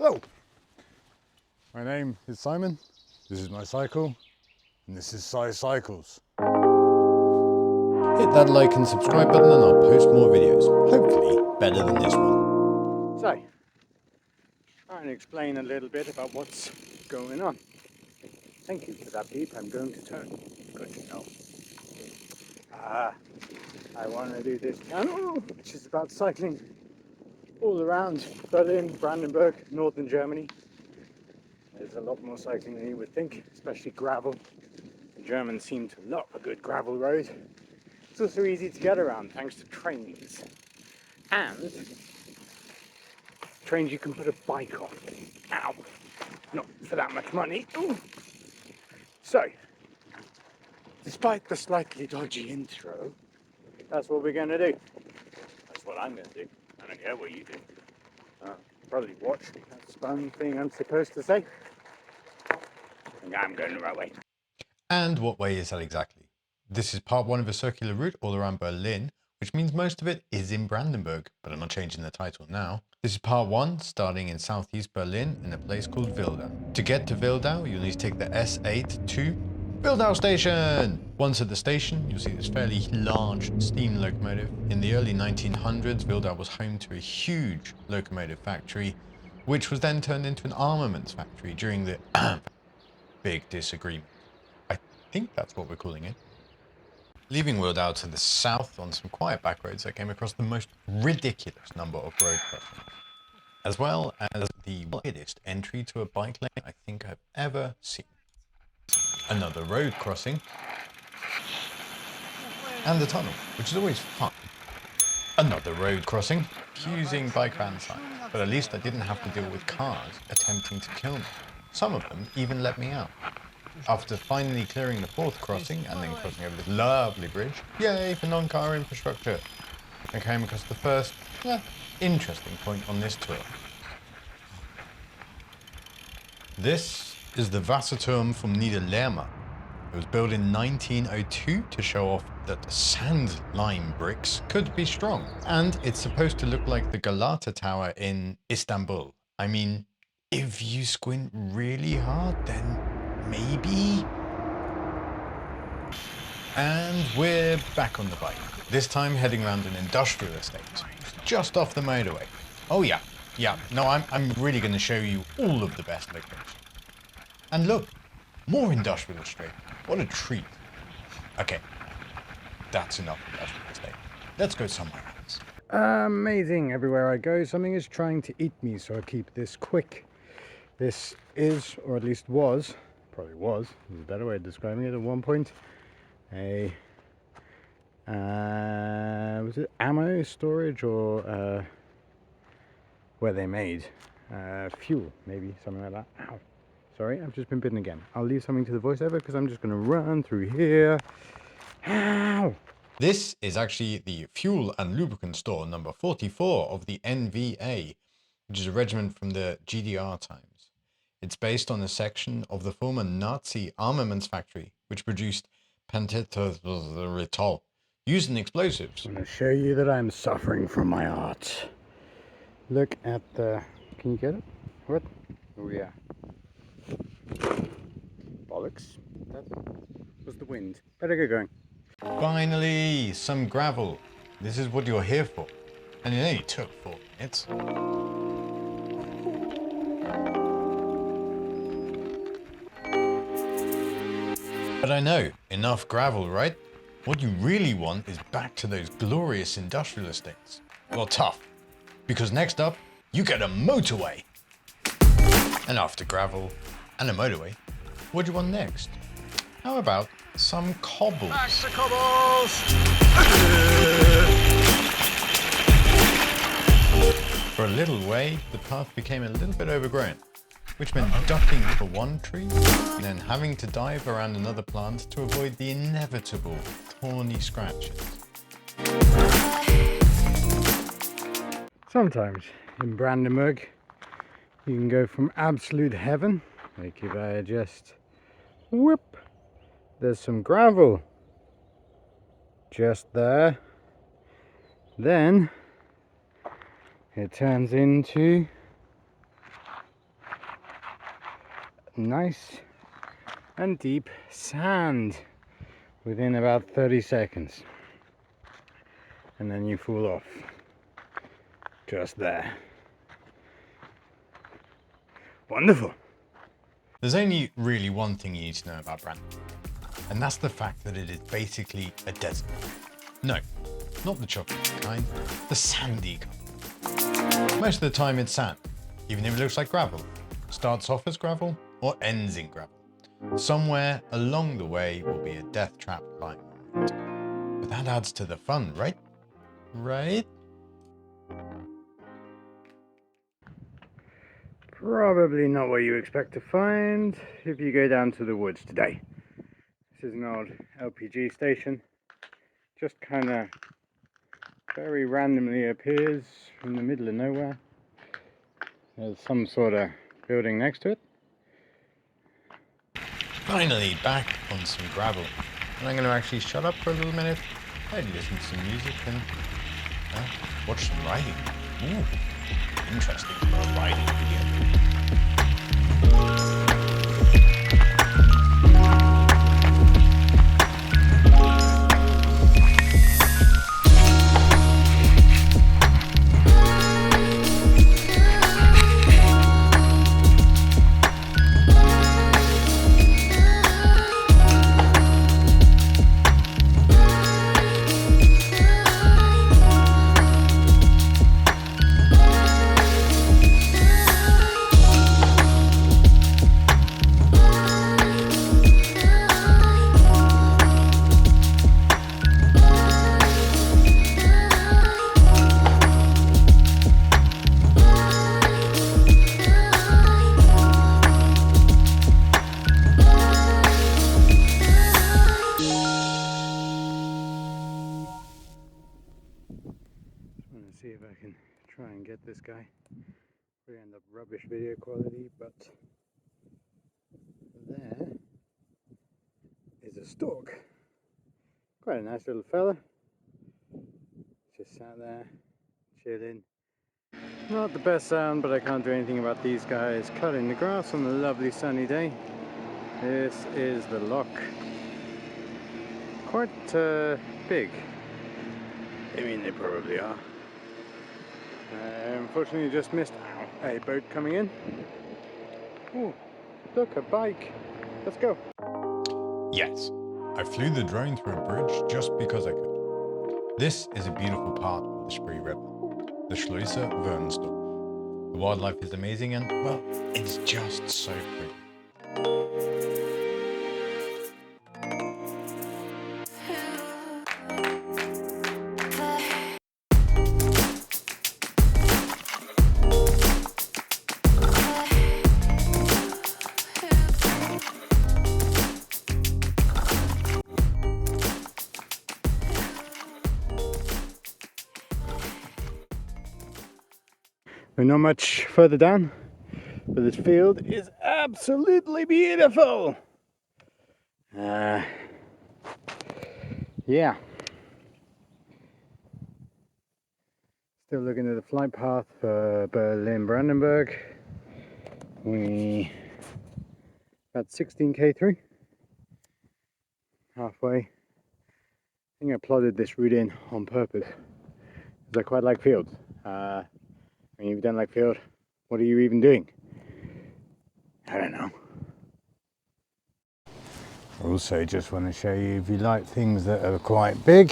Hello, my name is Simon, this is my cycle, and this is SiCycles. Hit that like and subscribe button and I'll post more videos, hopefully better than this one. So, trying to explain a little bit about what's going on. Thank you for that beep, I'm going to turn. Good to know. I want to do this channel, which is about cycling all around Berlin, Brandenburg, northern Germany. There's a lot more cycling than you would think, especially gravel. The Germans seem to love a good gravel road. It's also easy to get around thanks to trains. And trains you can put a bike on. Ow! Not for that much money. Ooh. So, despite the slightly dodgy intro, that's what we're going to do. That's what I'm going to do. I don't care what you do. Probably watch that spun thing I'm supposed to say. And I'm going the right way. And what way is that exactly? This is part one of a circular route all around Berlin, which means most of it is in Brandenburg, but I'm not changing the title now. This is part one, starting in southeast Berlin in a place called Wildau. To get to Wildau, you'll need to take the S8 to Wildau station. Once at the station, you'll see this fairly large steam locomotive. In the early 1900s, Wildau was home to a huge locomotive factory, which was then turned into an armaments factory during the big disagreement. I think that's what we're calling it. Leaving Wildau to the south on some quiet back roads, I came across the most ridiculous number of road crossings, as well as the widest entry to a bike lane I think I've ever seen. Another road crossing, and a tunnel, which is always fun. Another road crossing, using bike ban signs, but at least I didn't have to deal with cars attempting to kill me. Some of them even let me out. After finally clearing the fourth crossing and then crossing over this lovely bridge, yay for non-car infrastructure, I came across the first, interesting point on this tour. This is the Wasserturm from Niederlehme. It was built in 1902 to show off that sand lime bricks could be strong. And it's supposed to look like the Galata Tower in Istanbul. I mean, if you squint really hard, then maybe. And we're back on the bike, this time heading around an industrial estate, just off the motorway. Oh yeah, no, I'm really going to show you all of the best locations. And look, more industrial estate, what a treat. Okay, that's enough industrial estate. Let's go somewhere else. Amazing, everywhere I go something is trying to eat me, so I keep this quick. This is, or at least was, probably was, there's a better way of describing it at one point, a was it ammo storage or where they made fuel, maybe something like that. Ow, sorry, I've just been bitten again. I'll leave something to the voiceover because I'm just going to run through here. Ow! This is actually the fuel and lubricant store number 44 of the NVA, which is a regiment from the GDR times. It's based on a section of the former Nazi armaments factory, which produced pentothal, used in explosives. I'm going to show you that I'm suffering from my art. Look at the... Can you get it? What? Oh yeah. Bollocks. That was the wind. Better get going. Finally, some gravel. This is what you're here for. And it only took 4 minutes. But I know, enough gravel, right? What you really want is back to those glorious industrial estates. Well, tough, because next up, you get a motorway. And after gravel and a motorway, what do you want next? How about some cobbles? Back to cobbles! For a little way, the path became a little bit overgrown, which meant ducking for one tree and then having to dive around another plant to avoid the inevitable thorny scratches. Sometimes in Brandenburg you can go from absolute heaven, like if I just whoop, there's some gravel just there, then it turns into nice and deep sand within about 30 seconds. And then you fall off. Just there. Wonderful. There's only really one thing you need to know about Brandenburg, and that's the fact that it is basically a desert. No, not the chocolate kind, the sandy kind. Most of the time it's sand, even if it looks like gravel. Starts off as gravel or ends in gravel. Somewhere along the way will be a death trap lying on it. But that adds to the fun, right? Right? Probably not what you expect to find if you go down to the woods today. This is an old LPG station. Just kind of very randomly appears from the middle of nowhere. There's some sort of building next to it. Finally back on some gravel. And I'm going to actually shut up for a little minute, maybe listen to some music and watch some riding. Ooh, interesting for a riding video. See if I can try and get this guy. We end up rubbish video quality, but there is a stork. Quite a nice little fella. Just sat there, chilling. Not the best sound, but I can't do anything about these guys cutting the grass on a lovely sunny day. This is the lock. Quite big. I mean, they probably are. Unfortunately, just missed a boat coming in. Oh, look, a bike. Let's go. Yes, I flew the drone through a bridge just because I could. This is a beautiful part of the Spree River, the Schleuse Wernsdorf. The wildlife is amazing and, well, it's just so pretty. We're not much further down, but this field is absolutely beautiful. Yeah. Still looking at the flight path for Berlin-Brandenburg. We about 16k through. Halfway. I think I plotted this route in on purpose because I quite like fields. When you don't like field, what are you even doing? I don't know. Also, just want to show you, if you like things that are quite big,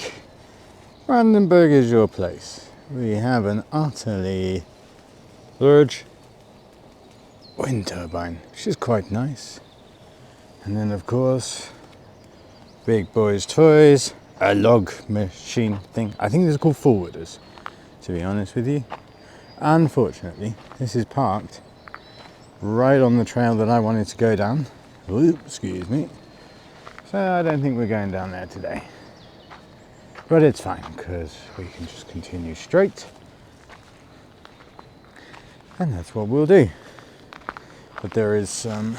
Brandenburg is your place. We have an utterly large wind turbine, which is quite nice. And then, of course, big boys' toys, a log machine thing. I think these are called forwarders, to be honest with you. Unfortunately, this is parked right on the trail that I wanted to go down. Oops, excuse me. So I don't think we're going down there today. But it's fine, because we can just continue straight. And that's what we'll do. But there is some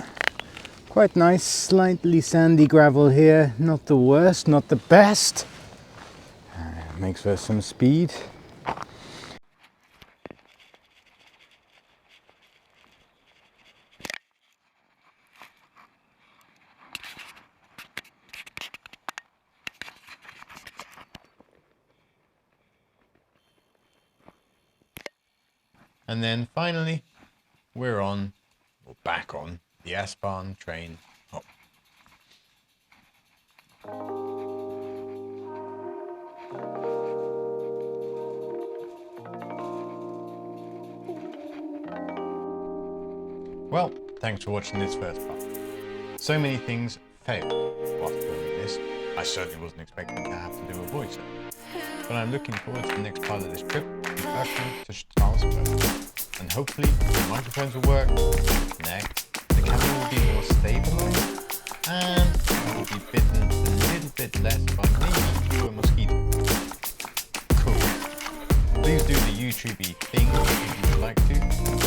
quite nice, slightly sandy gravel here. Not the worst, not the best. Makes for some speed. And then finally, we're on, or back on, the S-Bahn train home. Well, thanks for watching this first part. So many things failed whilst filming this. I certainly wasn't expecting to have to do a voiceover. But I'm looking forward to the next part of this trip from Erkner to Schleuse. And hopefully the microphones will work, connect, the camera will be more stabilized, and I will be bitten a little bit less by maybe fewer mosquitoes. Cool. Please do the YouTubey thing if you would like to,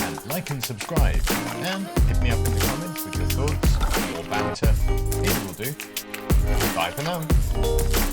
and like and subscribe, and hit me up in the comments with your thoughts, or banter, either will do. Bye for now.